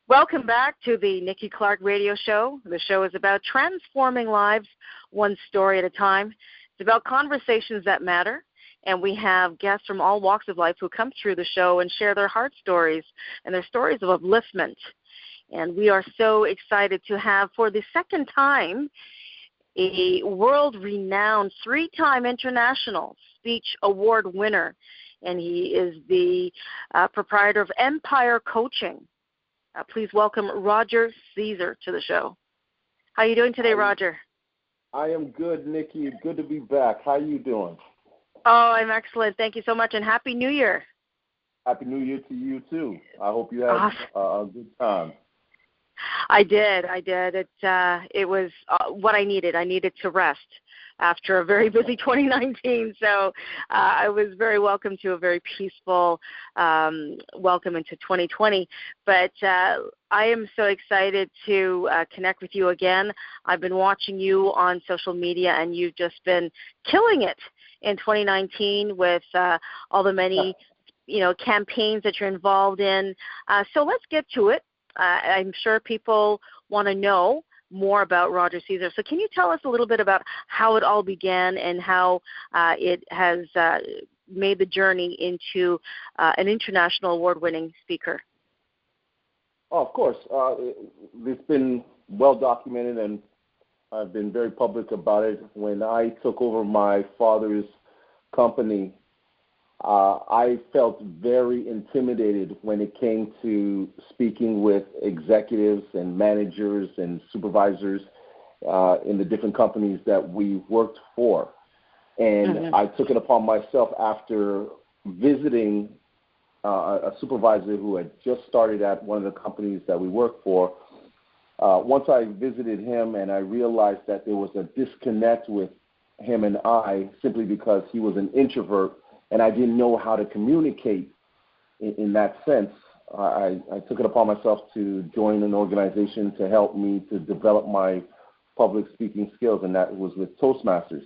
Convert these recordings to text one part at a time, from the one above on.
Welcome back to the Nikki Clarke Radio Show. The show is about transforming lives one story at a time. It's about conversations that matter, and we have guests from all walks of life who come through the show and share their heart stories and their stories of upliftment. And we are so excited to have, for the second time, a world-renowned, three-time international speech award winner, and he is the proprietor of Empire Coaching. Please welcome Roger Caesar to the show. How are you doing today, Roger? I am good, Nikki. Good to be back. How are you doing? Oh, I'm excellent. Thank you so much, and Happy New Year. Happy New Year to you, too. I hope you had a good time. I did. It was what I needed. I needed to rest after a very busy 2019. So I was very welcome to a very peaceful welcome into 2020. But I am so excited to connect with you again. I've been watching you on social media, and you've just been killing it in 2019 with all the many campaigns that you're involved in. So let's get to it. I'm sure people want to know more about Roger Caesar. So can you tell us a little bit about how it all began and how it has made the journey into an international award-winning speaker? Oh, of course. It's been well documented, and I've been very public about it. When I took over my father's company, I felt very intimidated when it came to speaking with executives and managers and supervisors in the different companies that we worked for. And I took it upon myself after visiting a supervisor who had just started at one of the companies that we worked for. Once I visited him, and I realized that there was a disconnect with him and I simply because he was an introvert, and I didn't know how to communicate in that sense. I took it upon myself to join an organization to help me to develop my public speaking skills, and that was with Toastmasters.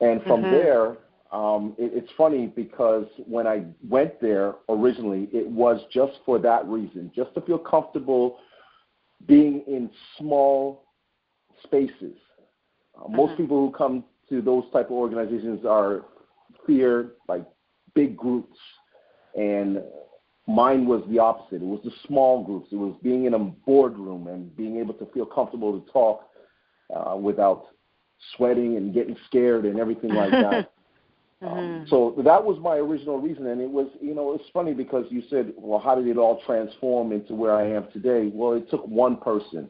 And from there, it's funny because when I went there originally, it was just for that reason, just to feel comfortable being in small spaces. Most people who come to those type of organizations are fear like big groups, and mine was the opposite. It was the small groups. It was being in a boardroom and being able to feel comfortable to talk without sweating and getting scared and everything like that. So that was my original reason, and it was, it's funny because you said, well, how did it all transform into where I am today? Well, it took one person,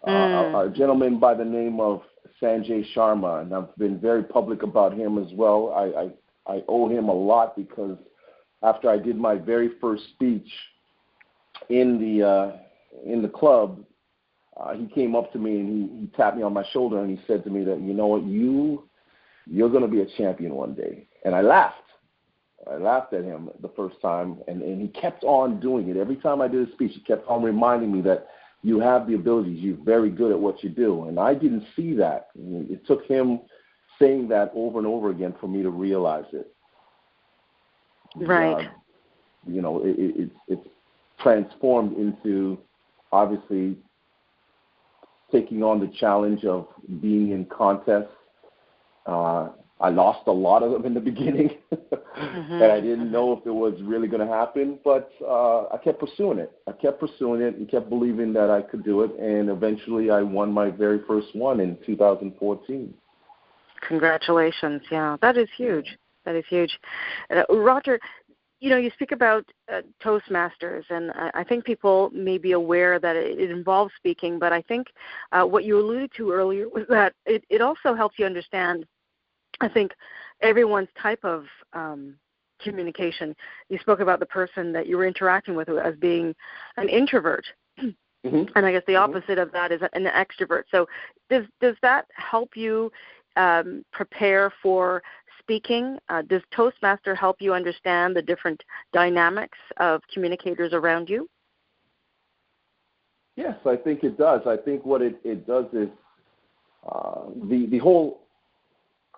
a gentleman by the name of Sanjay Sharma, and I've been very public about him as well. I owe him a lot because after I did my very first speech in the club, he came up to me and he tapped me on my shoulder and he said to me that, you know what, you're going to be a champion one day. And I laughed. I laughed at him the first time, and he kept on doing it. Every time I did a speech, he kept on reminding me that you have the abilities. You're very good at what you do. And I didn't see that. It took him saying that over and over again for me to realize it. Right. It's transformed into, obviously, taking on the challenge of being in contests. I lost a lot of them in the beginning, and I didn't know if it was really going to happen, but I kept pursuing it. I kept pursuing it and kept believing that I could do it, and eventually I won my very first one in 2014. Congratulations. Yeah, that is huge. That is huge. Roger, you speak about Toastmasters, and I think people may be aware that it involves speaking, but I think what you alluded to earlier was that it also helps you understand, I think, everyone's type of communication. You spoke about the person that you were interacting with as being an introvert, and I guess the opposite of that is an extrovert. So does that help you prepare for speaking? Does Toastmaster help you understand the different dynamics of communicators around you? Yes, I think it does. I think what it does is the whole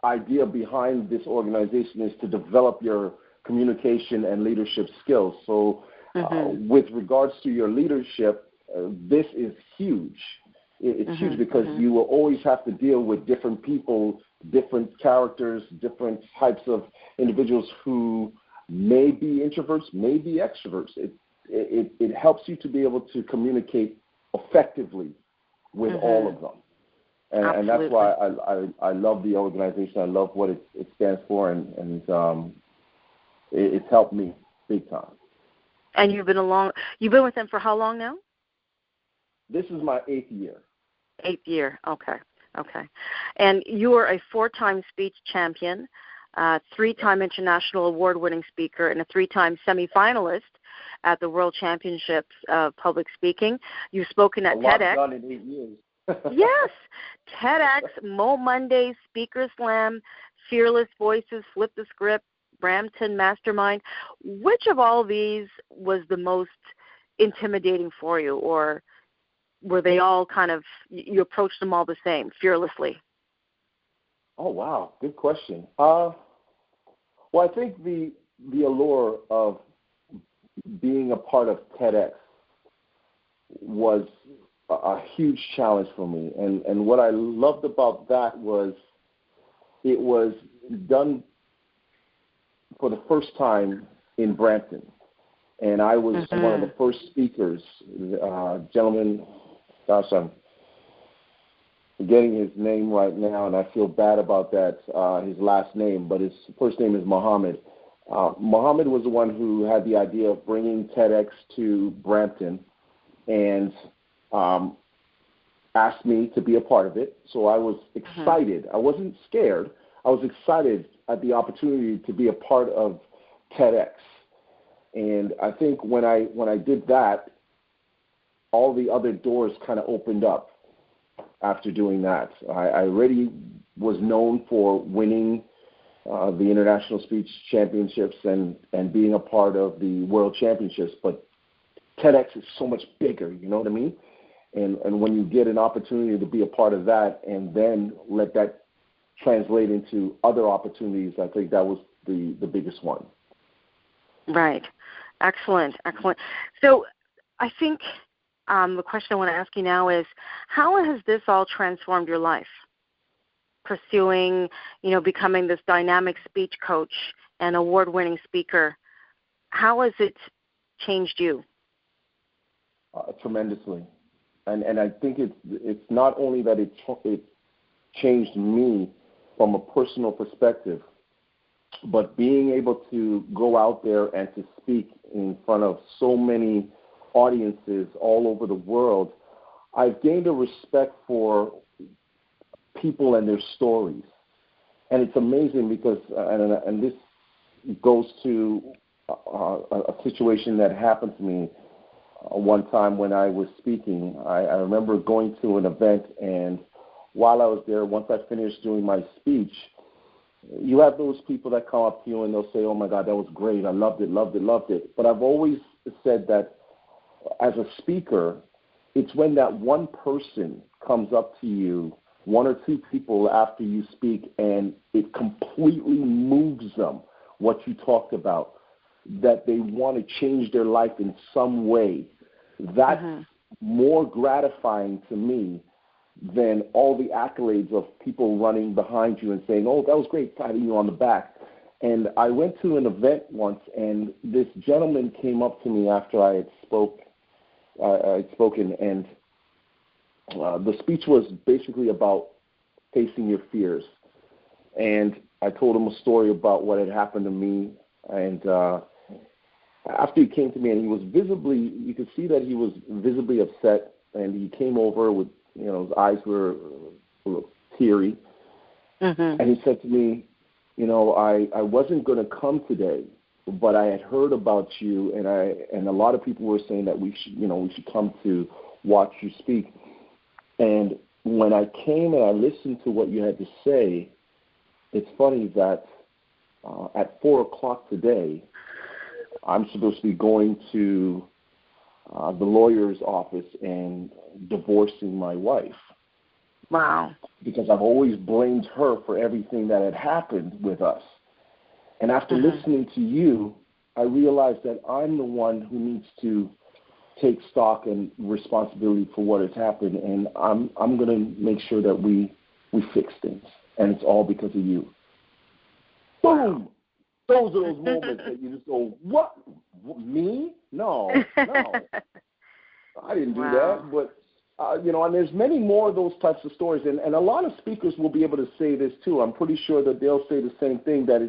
idea behind this organization is to develop your communication and leadership skills. So with regards to your leadership this is huge. It's huge because you will always have to deal with different people, different characters, different types of individuals who may be introverts, may be extroverts. It helps you to be able to communicate effectively with all of them. And that's why I love the organization. I love what it stands for, and it's helped me big time. And you've been with them for how long now? This is my 8th year. 8th year, okay. And you are a 4-time speech champion, 3-time international award-winning speaker, and a 3-time semifinalist at the World Championships of Public Speaking. You've spoken at TEDx. Done in 8 years. Yes, TEDx, Mo Mondays, Speaker Slam, Fearless Voices, Flip the Script, Brampton Mastermind. Which of all these was the most intimidating for you, or were they all kind of, you approached them all the same, fearlessly? Oh, wow. Good question. Well, I think the allure of being a part of TEDx was a huge challenge for me. And what I loved about that was it was done for the first time in Brampton. And I was one of the first speakers. Gentleman, gosh, I'm forgetting his name right now, and I feel bad about that, his last name, but his first name is Muhammad. Muhammad was the one who had the idea of bringing TEDx to Brampton and asked me to be a part of it. So I was excited. I wasn't scared. I was excited at the opportunity to be a part of TEDx. And I think when I did that, all the other doors kind of opened up after doing that. I already was known for winning the International Speech Championships and being a part of the World Championships, but TEDx is so much bigger, you know what I mean? And when you get an opportunity to be a part of that and then let that translate into other opportunities, I think that was the biggest one. Right. Excellent. So I think the question I want to ask you now is, how has this all transformed your life? Pursuing, becoming this dynamic speech coach and award-winning speaker, how has it changed you? Tremendously. And I think it's not only that it changed me from a personal perspective, but being able to go out there and to speak in front of so many audiences all over the world, I've gained a respect for people and their stories. And it's amazing because, and this goes to a situation that happened to me one time when I was speaking. I remember going to an event, and while I was there, once I finished doing my speech, you have those people that come up to you and they'll say, "Oh my God, that was great. I loved it." But I've always said that as a speaker, it's when that one person comes up to you, 1 or 2 people after you speak, and it completely moves them, what you talked about, that they want to change their life in some way. That's more gratifying to me than all the accolades of people running behind you and saying, "Oh, that was great," patting you on the back. And I went to an event once, and this gentleman came up to me after I had spoken, and the speech was basically about facing your fears. And I told him a story about what had happened to me, and after he came to me, and he was you could see that he was visibly upset, and he came over with, his eyes were teary, and he said to me, I wasn't going to come today, but I had heard about you, and a lot of people were saying that we should come to watch you speak. And when I came and I listened to what you had to say, it's funny that at 4:00 today, I'm supposed to be going to the lawyer's office and divorcing my wife. Wow. Because I've always blamed her for everything that had happened with us. And after listening to you, I realized that I'm the one who needs to take stock and responsibility for what has happened, and I'm going to make sure that we fix things, and it's all because of you. Boom! Those are those moments that you just go, what? Me? No. I didn't do that. But, and there's many more of those types of stories, and a lot of speakers will be able to say this too. I'm pretty sure that they'll say the same thing, that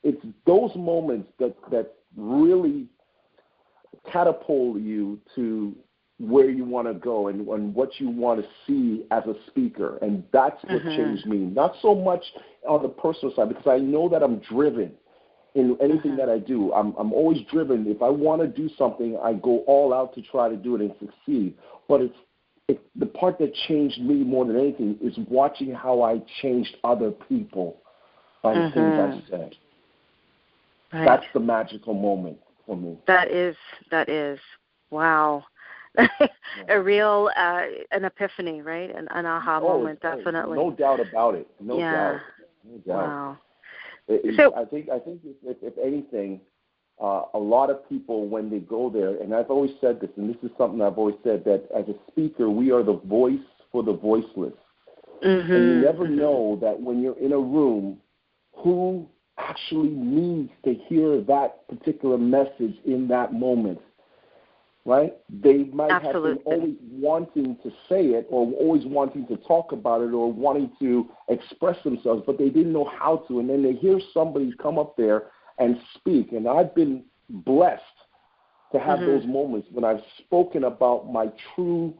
it's those moments that really catapult you to where you want to go and what you want to see as a speaker. And that's what changed me. Not so much on the personal side, because I know that I'm driven in anything that I do. I'm always driven. If I want to do something, I go all out to try to do it and succeed. But the part that changed me more than anything is watching how I changed other people by the things I said. Right. That's the magical moment for me. That is. Wow. A real an epiphany, right? An aha moment, definitely. No doubt about it. No doubt. Wow. I think if anything, a lot of people, when they go there, and I've always said this, and this is something I've always said, that as a speaker, we are the voice for the voiceless. And you never know that when you're in a room, who actually needs to hear that particular message in that moment, right? They might have been always wanting to say it, or always wanting to talk about it, or wanting to express themselves, but they didn't know how to. And then they hear somebody come up there and speak. And I've been blessed to have those moments when I've spoken about my true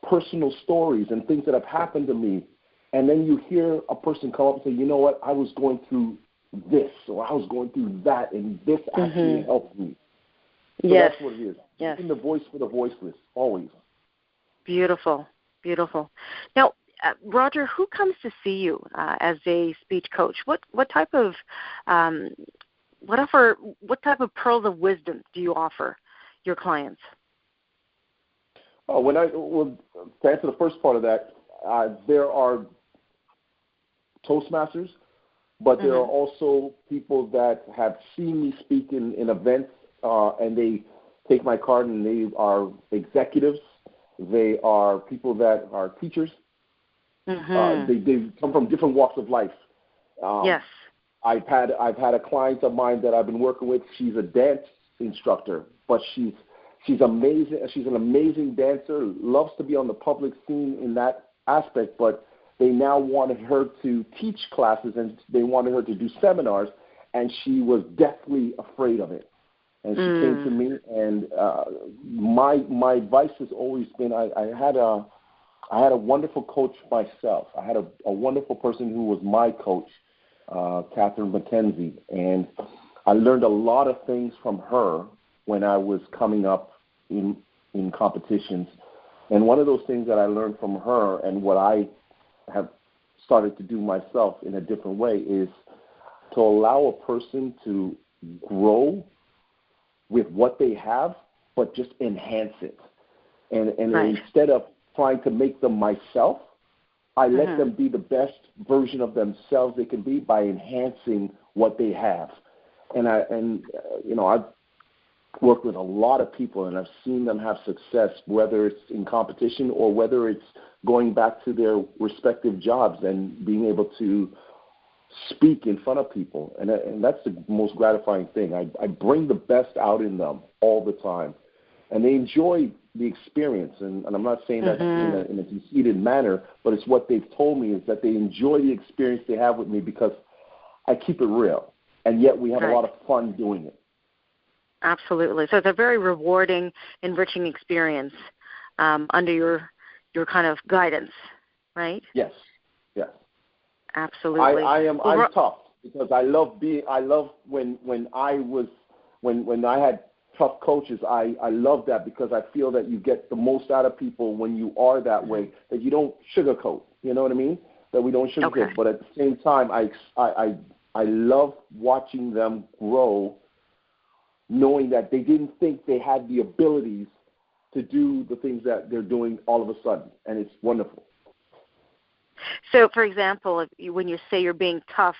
personal stories and things that have happened to me. And then you hear a person come up and say, you know what, I was going through this, or I was going through that, and this actually helped me. So that's what it is. Yes. Being the voice for the voiceless, always. Beautiful. Now, Roger, who comes to see you as a speech coach? What type of pearls of wisdom do you offer your clients? Oh, to answer the first part of that, there are Toastmasters, but there are also people that have seen me speak in events, and they take my card, and they are executives. They are people that are teachers. They come from different walks of life. Yes. I've had a client of mine that I've been working with. She's a dance instructor, but she's amazing. She's an amazing dancer. Loves to be on the public scene in that aspect, but they now wanted her to teach classes, and they wanted her to do seminars, and she was deathly afraid of it. And she came to me, and my advice has always been, I had a wonderful coach myself. I had a wonderful person who was my coach, Catherine McKenzie, and I learned a lot of things from her when I was coming up in competitions. And one of those things that I learned from her, and what I have started to do myself in a different way, is to allow a person to grow with what they have, but just enhance it. And instead of trying to make them myself, I let them be the best version of themselves they can be by enhancing what they have. And I've worked with a lot of people, and I've seen them have success, whether it's in competition or whether it's going back to their respective jobs and being able to speak in front of people. And that's the most gratifying thing. I bring the best out in them all the time, and they enjoy the experience. And I'm not saying that in a conceited manner, but it's what they've told me, is that they enjoy the experience they have with me because I keep it real, and yet we have a lot of fun doing it. Absolutely. So it's a very rewarding, enriching experience under your kind of guidance, right? Yes. Absolutely. I'm tough because I love when I had tough coaches. I love that because I feel that you get the most out of people when you are that way, that you don't sugarcoat. You know what I mean? That we don't sugarcoat. Okay. But at the same time, I love watching them grow, knowing that they didn't think they had the abilities to do the things that they're doing all of a sudden, and it's wonderful. So, for example, when you say you're being tough,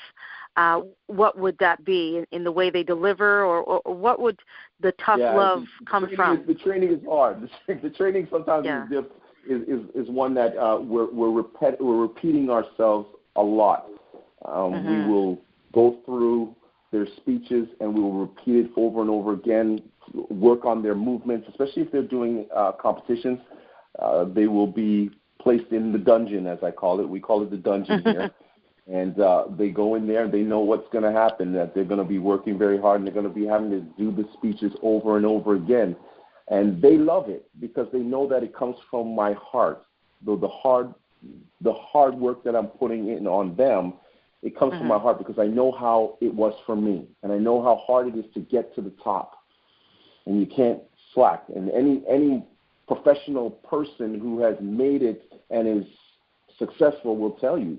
what would that be in the way they deliver, or what would the tough love come from? The training is hard. The training sometimes is one that we're repeating ourselves a lot. We will go through their speeches and we will repeat it over and over again, work on their movements, especially if they're doing competitions. They will be placed in the dungeon, as I call it. We call it the dungeon here. And they go in there and they know what's going to happen, that they're going to be working very hard and they're going to be having to do the speeches over and over again. And they love it because they know that it comes from my heart. Though the hard work that I'm putting in on them, it comes from my heart because I know how it was for me. And I know how hard it is to get to the top. And you can't slack. And any professional person who has made it and is successful will tell you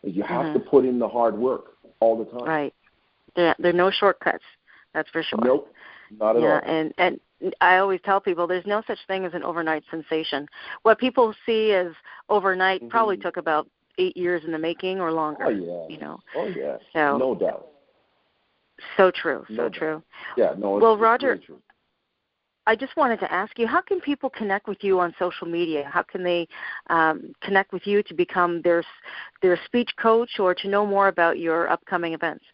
that you have to put in the hard work all the time. Right. There are no shortcuts. That's for sure. Nope, not at all. And I always tell people there's no such thing as an overnight sensation. What people see as overnight probably took about 8 years in the making or longer. Oh, yeah. You know. Oh, yeah. So, no doubt. So true. So true. Yeah, no, well, it's Roger, very true. I just wanted to ask you, how can people connect with you on social media? How can they connect with you to become their speech coach or to know more about your upcoming events?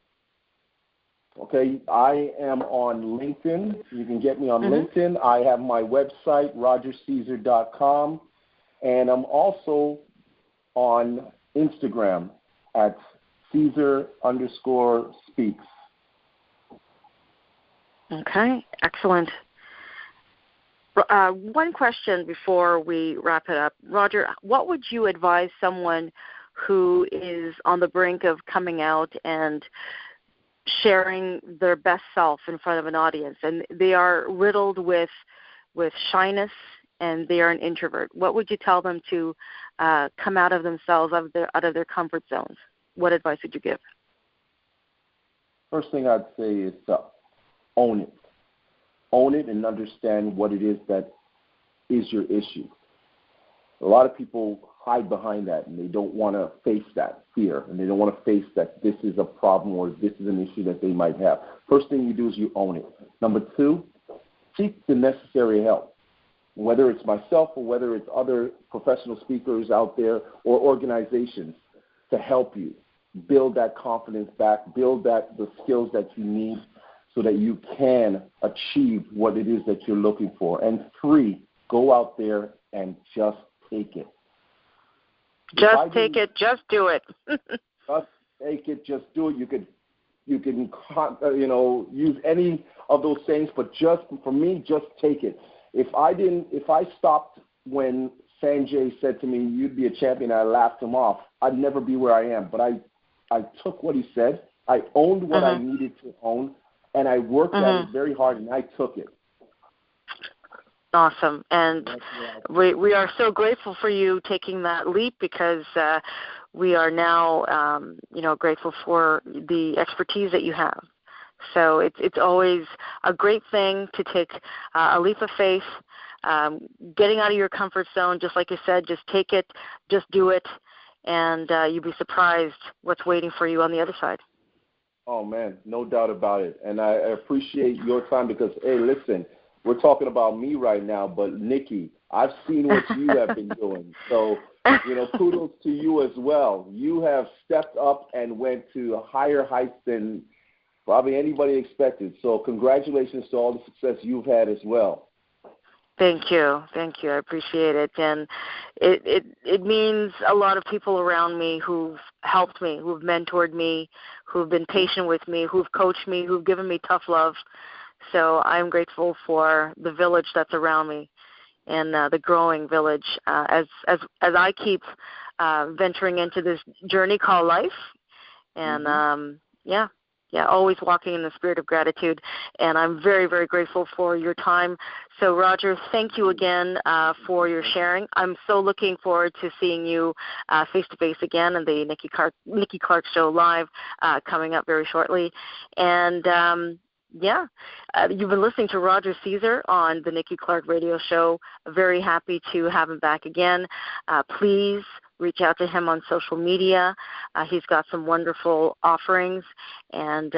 Okay, I am on LinkedIn. You can get me on LinkedIn. I have my website, rogercaesar.com, and I'm also on Instagram at Caesar_speaks. Okay, excellent. One question before we wrap it up. Roger, what would you advise someone who is on the brink of coming out and sharing their best self in front of an audience, and they are riddled with shyness and they are an introvert? What would you tell them to come out of themselves, out of their comfort zones? What advice would you give? First thing I'd say is own it. Own it and understand what it is that is your issue. A lot of people hide behind that, and they don't want to face that fear, and they don't want to face that this is a problem or this is an issue that they might have. First thing you do is you own it. Number two, seek the necessary help, whether it's myself or whether it's other professional speakers out there or organizations to help you build that confidence back, build the skills that you need so that you can achieve what it is that you're looking for. And three, go out there and just take it. Just take it. Just do it. Just take it. Just do it. You can use any of those things, but for me, just take it. If I stopped when Sanjay said to me, "You'd be a champion," I laughed him off, I'd never be where I am. But I took what he said. I owned what I needed to own, and I worked at it very hard, and I took it. Awesome. And we are so grateful for you taking that leap, because we are now, grateful for the expertise that you have. So it's always a great thing to take a leap of faith, getting out of your comfort zone, just like you said, just take it, just do it, and you'll be surprised what's waiting for you on the other side. Oh, man, no doubt about it. And I appreciate your time because, hey, listen, we're talking about me right now, but Nikki, I've seen what you have been doing. So, kudos to you as well. You have stepped up and went to higher heights than probably anybody expected. So congratulations to all the success you've had as well. Thank you. I appreciate it. And it means a lot of people around me who've helped me, who've mentored me, who've been patient with me, who've coached me, who've given me tough love. So I'm grateful for the village that's around me and the growing village as I keep venturing into this journey called life. And, always walking in the spirit of gratitude. And I'm very, very grateful for your time. So, Roger, thank you again for your sharing. I'm so looking forward to seeing you face-to-face again on the Nikki Clarke Show Live coming up very shortly. And, you've been listening to Roger Caesar on the Nikki Clarke Radio Show. Very happy to have him back again. Please reach out to him on social media. He's got some wonderful offerings, and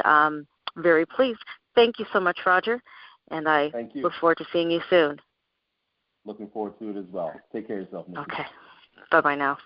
very pleased. Thank you so much, Roger, and I look forward to seeing you soon. Looking forward to it as well. Take care of yourself, Nikki. Okay. Bye-bye now.